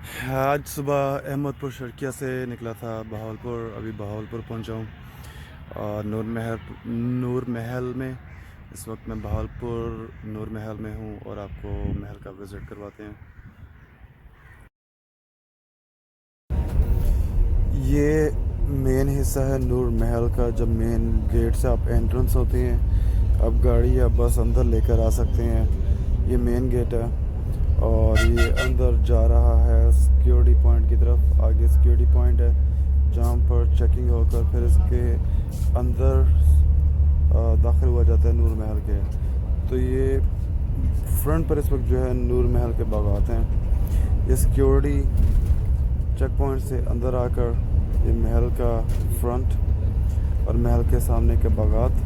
आज सुबह अहमदपुर शर्किया से निकला था बहावलपुर, अभी बहावलपुर पहुंचा हूँ। और नूर महल में इस वक्त मैं बहावलपुर नूर महल में हूँ और आपको महल का विज़िट करवाते हैं। ये मेन हिस्सा है नूर महल का। जब मेन गेट से आप एंट्रेंस होते हैं, अब गाड़ी या बस अंदर लेकर आ सकते हैं। ये मेन गेट है और ये अंदर जा रहा है सिक्योरिटी पॉइंट की तरफ। आगे सिक्योरिटी पॉइंट है जहाँ पर चेकिंग होकर फिर इसके अंदर दाखिल हुआ जाता है नूर महल के। तो ये फ्रंट पर इस वक्त जो है नूर महल के बागात हैं। ये सिक्योरिटी चेक पॉइंट से अंदर आकर ये महल का फ्रंट और महल के सामने के बागात।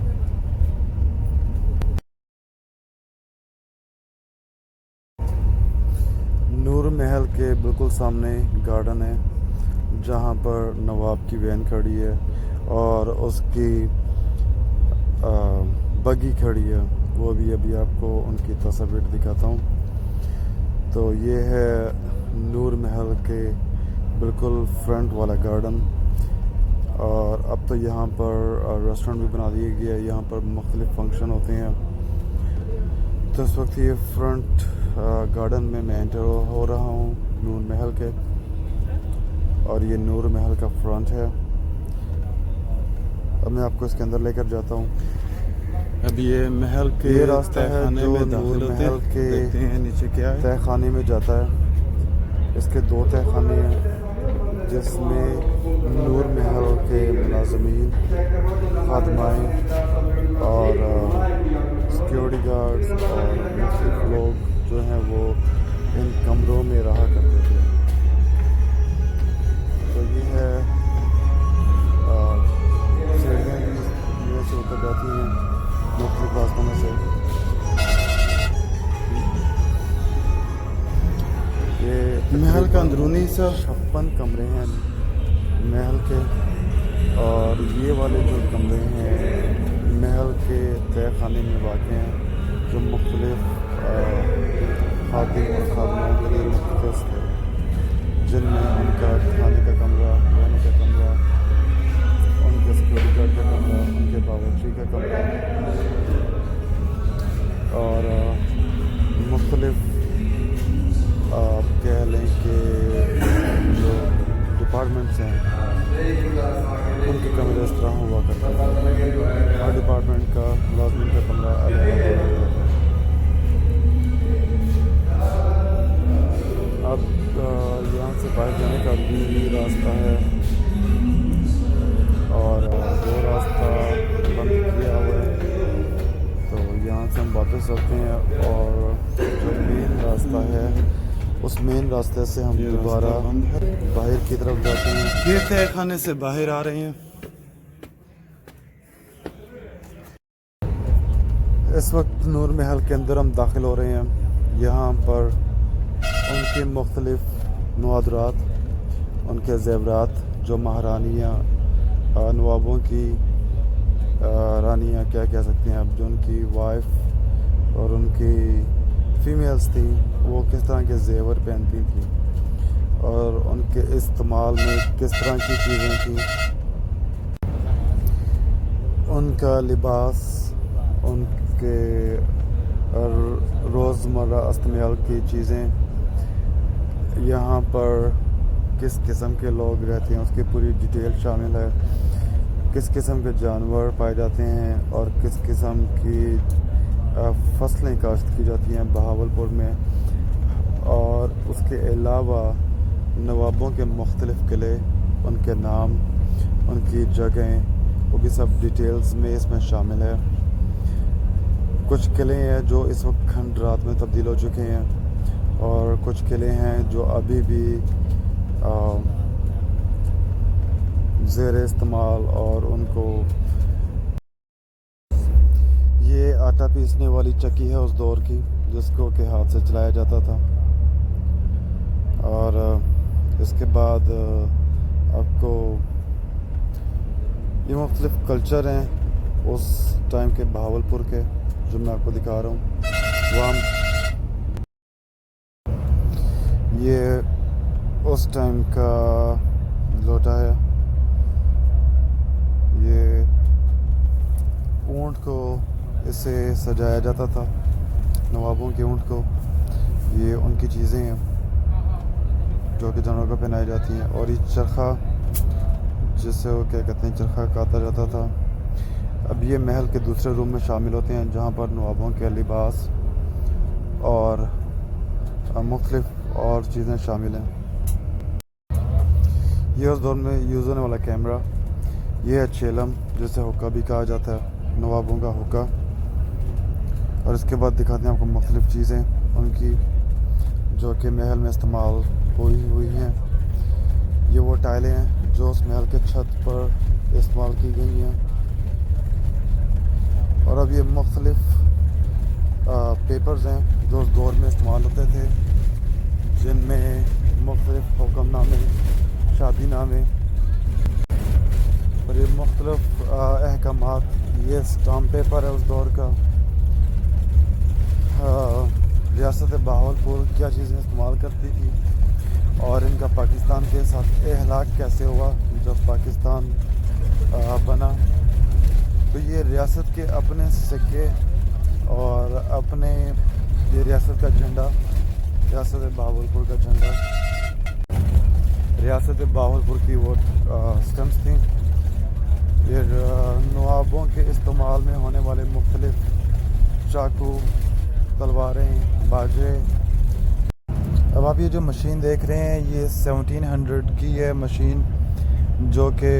नूर महल के बिल्कुल सामने गार्डन है जहाँ पर नवाब की वैन खड़ी है और उसकी बगी खड़ी है। वो भी अभी आपको उनकी तस्वीर दिखाता हूँ। तो ये है नूर महल के बिल्कुल फ्रंट वाला गार्डन। और अब तो यहाँ पर रेस्टोरेंट भी बना दिया गया है, यहाँ पर मुख्तलिफ फंक्शन होते हैं। तो इस वक्त ये फ्रंट गार्डन में मैं एंटर हो रहा हूँ नूर महल के, और ये नूर महल का फ्रंट है। अब मैं आपको इसके अंदर लेकर जाता हूँ। अब ये महल के ये रास्ता है जो नूर महल के देखते हैं नीचे क्या है। तहखाने में जाता है। इसके दो तहखाने हैं जिसमें नूर महल के मुलाजमीन, खादमाएँ और सिक्योरिटी गार्ड्स और मुख्तलिफ लोग जो हैं वो इन कमरों में रहा करते थे। तो ये है सीढ़ियाँ भी से उतर जाती हैं मुख्तलिफ रास्तों में से। ये महल का अंदरूनी हिस्सा 56 कमरे हैं महल के, और ये वाले जो कमरे हैं महल के तहखाने में वाक़ हैं जो मुख्तलिफ खातिन और खादमों के लिए मुख्तस थे, जिनमें उनका खाने का कमरा, रहने का कमरा, उनके सिक्योरिटी गार्ड का कमरा, उनके बावर्ची का कमरा और मुख्तलिफ आप कह लें कि जो डिपार्टमेंट्स हैं उनके कमरे इस तरह हुआ करते हैं। हर डिपार्टमेंट का मुलाजमिन का कमरा अलग अलग होता है। अब यहाँ से बाहर जाने का भी रास्ता है और वो रास्ता बंद किया हुआ है, तो यहाँ से हम वापस चलते हैं और जो मेन रास्ता है उस मेन रास्ते से हम दोबारा बाहर की तरफ जाते हैं। ये तहखाने से बाहर आ रहे हैं। इस वक्त नूर महल के अंदर हम दाखिल हो रहे हैं। यहाँ पर उनके मुख्तलिफ नवादरात, उनके ज़ेवरात जो महारानियाँ, नवाबों की रानियाँ क्या कह सकते हैं अब, जो उनकी वाइफ और उनकी फ़ीमेल्स थी, वो किस तरह के ज़ेवर पहनती थी और उनके इस्तेमाल में किस तरह की चीज़ें थी, उनका लिबास, उनके रोज़मर्रा इस्तेमाल की चीज़ें, यहाँ पर किस किस्म के लोग रहते हैं उसकी पूरी डिटेल शामिल है। किस किस्म के जानवर पाए जाते हैं और किस किस्म की फसलें काश्त की जाती हैं बहावलपुर में, और उसके अलावा नवाबों के मुख्तलिफ़ किले, उनके नाम, उनकी जगहें, वो भी सब डिटेल्स में इसमें शामिल है। कुछ किले हैं जो इस वक्त खंडरात में तब्दील हो चुके हैं और कुछ किले हैं जो अभी भी ज़ेर इस्तेमाल, और उनको ये आटा पीसने वाली चक्की है उस दौर की जिसको के हाथ से चलाया जाता था। और इसके बाद आपको ये मुख्तलिफ़ कल्चर हैं उस टाइम के बहावलपुर के जो मैं आपको दिखा रहा हूँ। वहाँ ये उस टाइम का लोटा है। ये ऊँट को इससे सजाया जाता था, नवाबों के ऊँट को। ये उनकी चीज़ें हैं जो कि जानवरों को पहनाई जाती हैं। और ये चरखा, जिससे वो क्या कहते हैं, चरखा काता जाता था। अब ये महल के दूसरे रूम में शामिल होते हैं जहाँ पर नवाबों के लिबास और मुख्तलिफ और चीज़ें शामिल हैं। ये उस दौर में यूज़ होने वाला कैमरा। ये है चेलम, जिसे हुक्का भी कहा जाता है, नवाबों का हुक्का। और इसके बाद दिखाते हैं आपको मुख्तलिफ चीज़ें उनकी जो कि महल में इस्तेमाल हुई हैं। ये वो टाइलें हैं जो उस महल के छत पर इस्तेमाल की गई हैं। और अब ये मुख्तलिफ पेपर्स हैं जो उस दौर में इस्तेमाल होते थे, जिनमें मुख्तलिफ हुक्मनामे, शादीनामे और ये मुख्तलिफ अहकामात। ये स्टाम्प पेपर है उस दौर का। रियासत बहावलपुर क्या चीज़ें इस्तेमाल करती थी और इनका पाकिस्तान के साथ इहलाक कैसे हुआ जब पाकिस्तान बना। तो ये रियासत के अपने सिक्के और अपने ये रियासत का झंडा, रियासत बहावलपुर का झंडा, रियासत बहावलपुर की वो स्टम्प्स थी। ये नवाबों के इस्तेमाल में होने वाले मुख्तलिफ चाकू, तलवारें, बाजे। अब आप ये जो मशीन देख रहे हैं ये 1700 की है मशीन, जो कि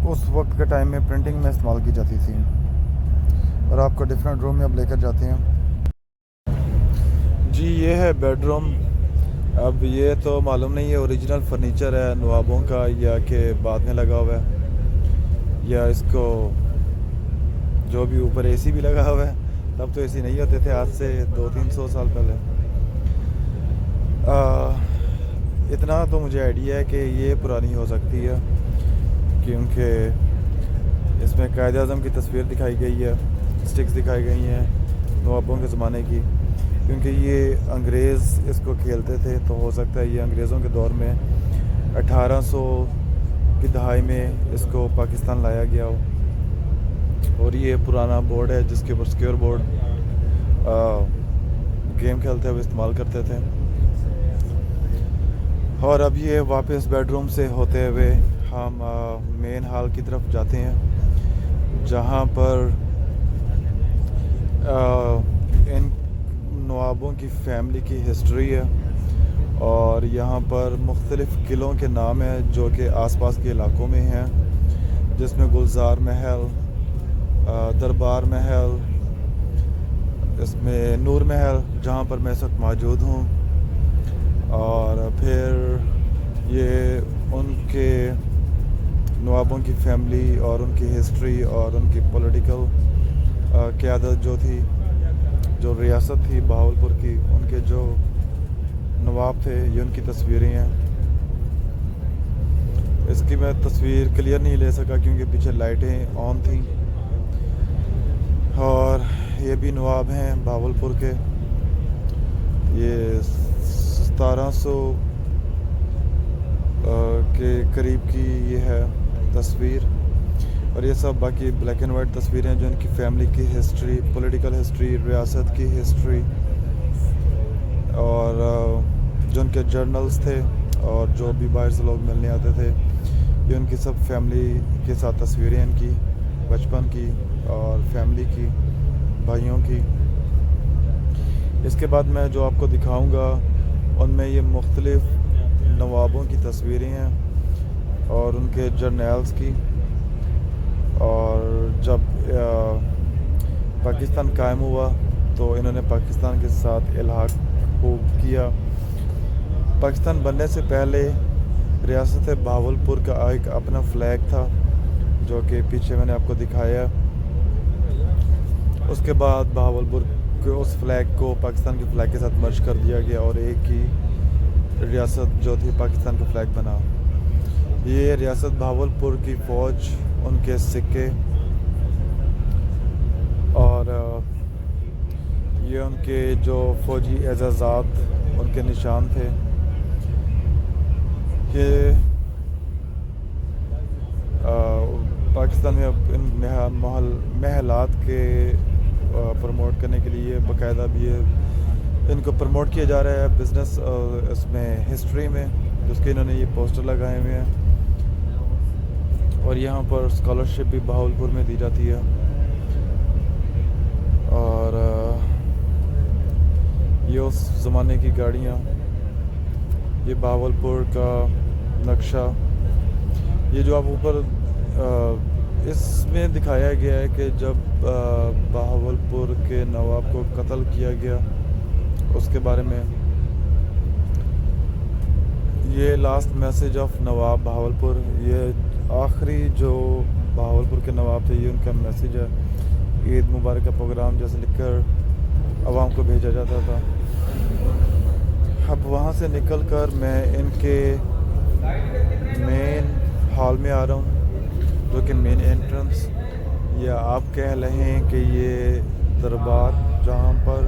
उस वक्त के टाइम में प्रिंटिंग में इस्तेमाल की जाती थी। और आपको डिफरेंट रूम में अब लेकर जाते हैं। जी ये है बेडरूम। अब ये तो मालूम नहीं है ओरिजिनल फर्नीचर है नवाबों का या कि बाद में लगा हुआ है, या इसको जो भी ऊपर एसी भी लगा हुआ है। तब तो एसी नहीं होते थे, आज से 200-300 साल पहले। इतना तो मुझे आइडिया है कि ये पुरानी हो सकती है, क्योंकि इसमें कायद-ए-आज़म की तस्वीर दिखाई गई है, स्टिक्स दिखाई गई हैं नवाबों के ज़माने की। क्योंकि ये अंग्रेज़ इसको खेलते थे, तो हो सकता है ये अंग्रेज़ों के दौर में 1800 की दहाई में इसको पाकिस्तान लाया गया हो। और ये पुराना बोर्ड है जिसके ऊपर सिक्योर बोर्ड गेम खेलते हुए इस्तेमाल करते थे। और अब ये वापस बेडरूम से होते हुए हम मेन हॉल की तरफ जाते हैं, जहाँ पर इन नवाबों की फैमिली की हिस्ट्री है। और यहाँ पर मुख्तलिफ़ किलों के नाम हैं जो कि आसपास के इलाकों में हैं, जिसमें गुलजार महल, दरबार महल, इसमें नूर महल जहाँ पर मैं इस वक्त मौजूद हूँ। और फिर ये उनके नवाबों की फैमिली और उनकी हिस्ट्री और उनकी पॉलिटिकल क़यादत जो थी, जो रियासत थी बहावलपुर की, उनके जो नवाब थे, ये उनकी तस्वीरें हैं। इसकी मैं तस्वीर क्लियर नहीं ले सका क्योंकि पीछे लाइटें ऑन थी। और ये भी नवाब हैं बहावलपुर के। ये 1700 के करीब की ये है तस्वीर। और ये सब बाकी ब्लैक एंड वाइट तस्वीरें जो इनकी फैमिली की हिस्ट्री, पॉलिटिकल हिस्ट्री, रियासत की हिस्ट्री, और जो उनके जर्नल्स थे और जो भी बाहर से लोग मिलने आते थे, ये उनकी सब फैमिली के साथ तस्वीरें इनकी बचपन की और फैमिली की, भाइयों की। इसके बाद मैं जो आपको दिखाऊंगा उनमें ये मुख्तलिफ़ नवाबों की तस्वीरें हैं और उनके जर्नल्स की। और जब पाकिस्तान कायम हुआ तो इन्होंने पाकिस्तान के साथ इल्हाक को किया। पाकिस्तान बनने से पहले रियासत बहावलपुर का एक अपना फ्लैग था जो कि पीछे मैंने आपको दिखाया। उसके बाद बहावलपुर के उस फ्लैग को पाकिस्तान के फ्लैग के साथ मर्ज कर दिया गया और एक ही रियासत जो थी पाकिस्तान का फ्लैग बना। ये रियासत बहावलपुर की फ़ौज, उनके सिक्के और ये उनके जो फ़ौजी एजाज़ात, उनके निशान थे। कि पाकिस्तान में अब इन महलात के प्रमोट करने के लिए बाकायदा भी इनको प्रमोट किया जा रहा है बिज़नेस इसमें हिस्ट्री में, जिसके इन्होंने ये पोस्टर लगाए हुए हैं। और यहाँ पर स्कॉलरशिप भी बहावलपुर में दी जाती है। और ये उस ज़माने की गाड़ियाँ, ये बहावलपुर का नक्शा, ये जो आप ऊपर इसमें दिखाया गया है कि जब बहावलपुर के नवाब को कत्ल किया गया उसके बारे में। ये लास्ट मैसेज ऑफ नवाब बहावलपुर, ये आखिरी जो बहावलपुर के नवाब थे, ये उनका मैसेज है। ईद मुबारक का प्रोग्राम जैसे लिखकर आवाम को भेजा जाता था। अब वहाँ से निकल कर मैं इनके मेन हॉल में आ रहा हूँ, जो कि मेन एंट्रेंस, या आप कह रहे हैं कि ये दरबार जहाँ पर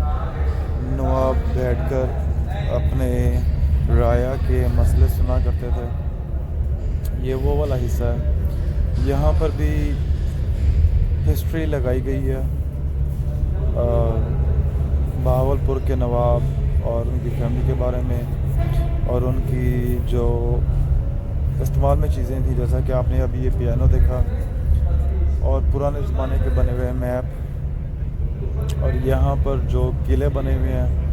नवाब बैठकर अपने राया के मसले सुना करते थे, ये वो वाला हिस्सा है। यहाँ पर भी हिस्ट्री लगाई गई है बहावलपुर के नवाब और उनकी फैमिली के बारे में, और उनकी जो इस्तेमाल में चीज़ें थी, जैसा कि आपने अभी ये पियानो देखा, और पुराने ज़माने के बने हुए मैप, और यहाँ पर जो किले बने हुए हैं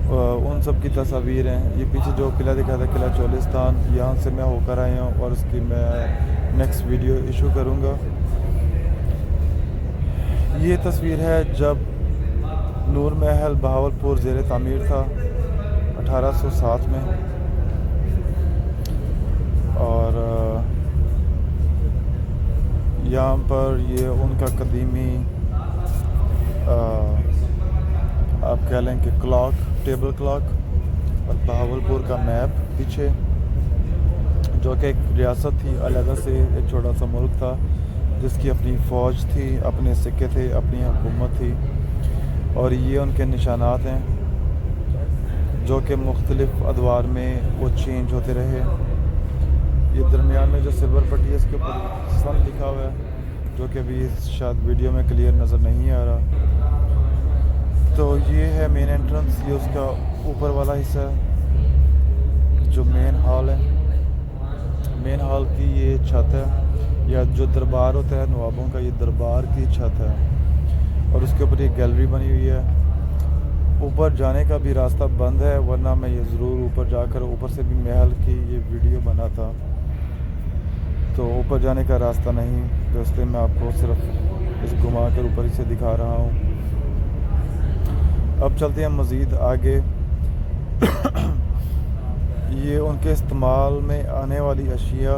उन सब की तस्वीर हैं। ये पीछे जो किला दिखा था, किला चोलिस्तान, यहाँ से मैं होकर आया हूँ और उसकी मैं नेक्स्ट वीडियो इशू करूँगा। ये तस्वीर है जब नूर महल बहावलपुर ज़ेर तामीर था 1807 में, और यहाँ पर ये उनका कदीमी आप कह लें कि क्लॉक, टेबल क्लॉक, और बहावलपुर का मैप पीछे, जो कि एक रियासत थी अलग से, एक छोटा सा मुल्क था जिसकी अपनी फ़ौज थी, अपने सिक्के थे, अपनी हुकूमत थी। और ये उनके निशानात हैं जो कि मुख्तलिफ़ अदवार में वो चेंज होते रहे। ये दरमियान में जो सिल्वर पट्टी है, इसके ऊपर सन लिखा हुआ है, जो कि अभी शायद वीडियो में क्लियर नज़र नहीं आ रहा। तो ये है मेन एंट्रेंस, ये उसका ऊपर वाला हिस्सा है जो मेन हॉल है। मेन हॉल की ये छत है, या जो दरबार होता है नवाबों का, ये दरबार की छत है, और उसके ऊपर एक गैलरी बनी हुई है। ऊपर जाने का भी रास्ता बंद है, वरना मैं ये ज़रूर ऊपर जाकर ऊपर से भी महल की ये वीडियो बना था। तो ऊपर जाने का रास्ता नहीं, तो इसलिए मैं आपको सिर्फ इस घुमा कर ऊपर ही से दिखा रहा हूँ। अब चलते हैं मज़ीद आगे। ये उनके इस्तेमाल में आने वाली अशिया,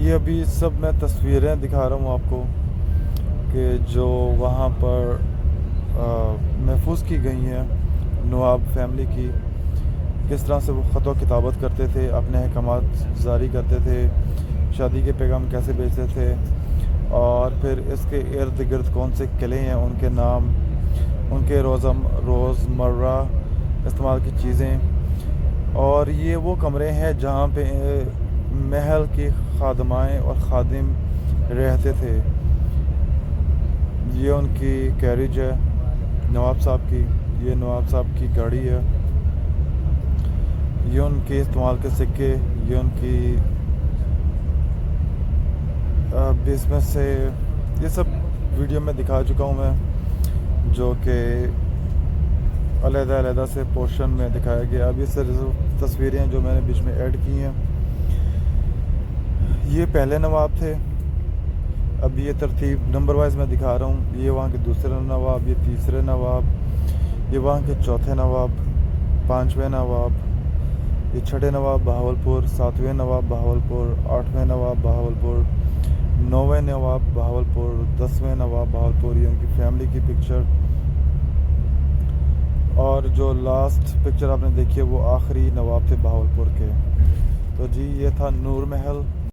ये अभी सब मैं तस्वीरें दिखा रहा हूँ आपको कि जो वहाँ पर महफूज की गई हैं नवाब फैमिली की, किस तरह से वो ख़त व किताबत करते थे, अपने अहकामात जारी करते थे, शादी के पैगाम कैसे भेजते थे, और फिर इसके इर्द गिर्द कौन से किले हैं, उनके नाम, उनके रोज़मर्रा इस्तेमाल की चीज़ें। और ये वो कमरे हैं जहाँ पे महल की खादमाएँ और खादिम रहते थे। ये उनकी कैरिज है नवाब साहब की, ये नवाब साहब की गाड़ी है, ये उनके इस्तेमाल के सिक्के, ये उनकी इसमें से ये सब वीडियो में दिखा चुका हूँ मैं, जो कि अलग-अलग से पोर्शन में दिखाया गया। अब ये तस्वीरें जो मैंने बीच में ऐड की हैं, ये पहले नवाब थे। अब ये तरतीब नंबर वाइज मैं दिखा रहा हूँ। ये वहाँ के दूसरे नवाब, ये तीसरे नवाब, ये वहाँ के चौथे नवाब, पाँचवें नवाब, ये छठे नवाब बहावलपुर, सातवें नवाब बहावलपुर, आठवें नवाब बहावलपुर, नौवें नवाब बहावलपुर, 10वें नवाब बहावलपुर। ये उनकी फैमिली की पिक्चर, और जो लास्ट पिक्चर आपने देखी है वो आखिरी नवाब थे बहावलपुर के। तो जी ये था नूर महल।